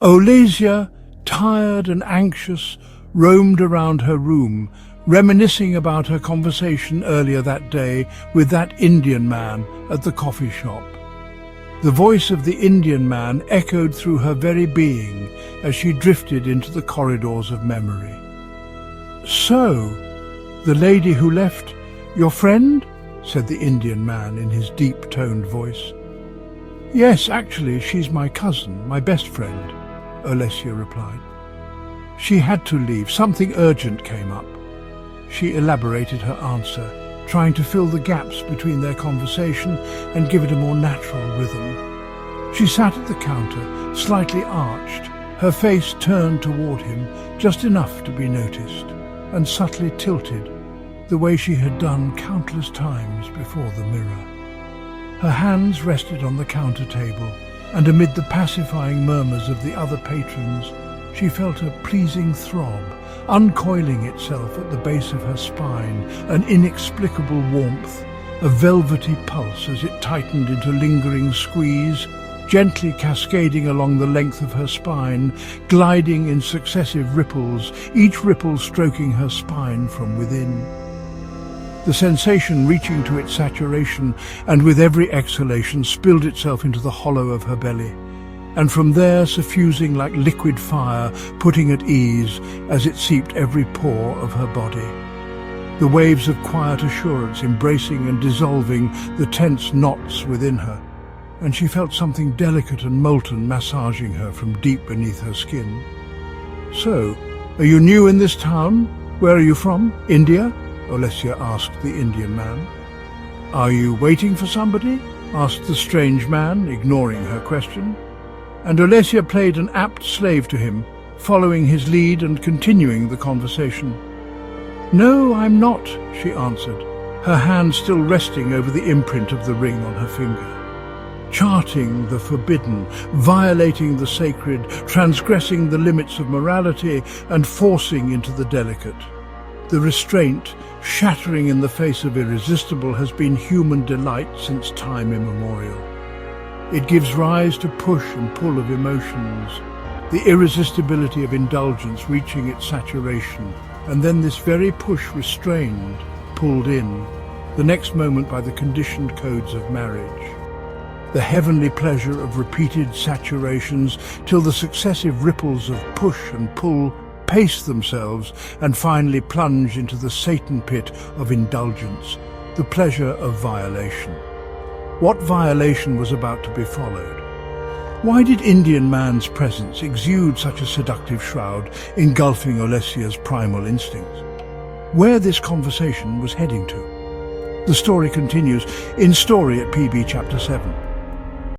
Olesia, tired and anxious, roamed around her room, reminiscing about her conversation earlier that day with that Indian man at the coffee shop. The voice of the Indian man echoed through her very being as she drifted into the corridors of memory. "So, the lady who left, your friend?" said the Indian man in his deep-toned voice. "Yes, actually, she's my cousin, my best friend," Olesia replied. "She had to leave. Something urgent came up." She elaborated her answer, trying to fill the gaps between their conversation and give it a more natural rhythm. She sat at the counter, slightly arched, her face turned toward him just enough to be noticed, and subtly tilted, the way she had done countless times before the mirror. Her hands rested on the counter table, and amid the pacifying murmurs of the other patrons, she felt a pleasing throb, uncoiling itself at the base of her spine, an inexplicable warmth, a velvety pulse as it tightened into lingering squeeze, gently cascading along the length of her spine, gliding in successive ripples, each ripple stroking her spine from within. The sensation reaching to its saturation, and with every exhalation spilled itself into the hollow of her belly, and from there suffusing like liquid fire, putting at ease as it seeped every pore of her body. The waves of quiet assurance embracing and dissolving the tense knots within her, and she felt something delicate and molten massaging her from deep beneath her skin. "So, are you new in this town? Where are you from? India?" Olesia asked the Indian man. "Are you waiting for somebody?" asked the strange man, ignoring her question. And Olesia played an apt slave to him, following his lead and continuing the conversation. "No, I'm not," she answered, her hand still resting over the imprint of the ring on her finger. Charting the forbidden, violating the sacred, transgressing the limits of morality, and forcing into the delicate. The restraint, shattering in the face of irresistible, has been human delight since time immemorial. It gives rise to push and pull of emotions, the irresistibility of indulgence reaching its saturation, and then this very push restrained, pulled in, the next moment by the conditioned codes of marriage. The heavenly pleasure of repeated saturations till the successive ripples of push and pull pace themselves and finally plunge into the Satan pit of indulgence, the pleasure of violation. What violation was about to be followed? Why did Indian man's presence exude such a seductive shroud, engulfing Olesia's primal instincts? Where this conversation was heading to? The story continues in Story at PB Chapter 7.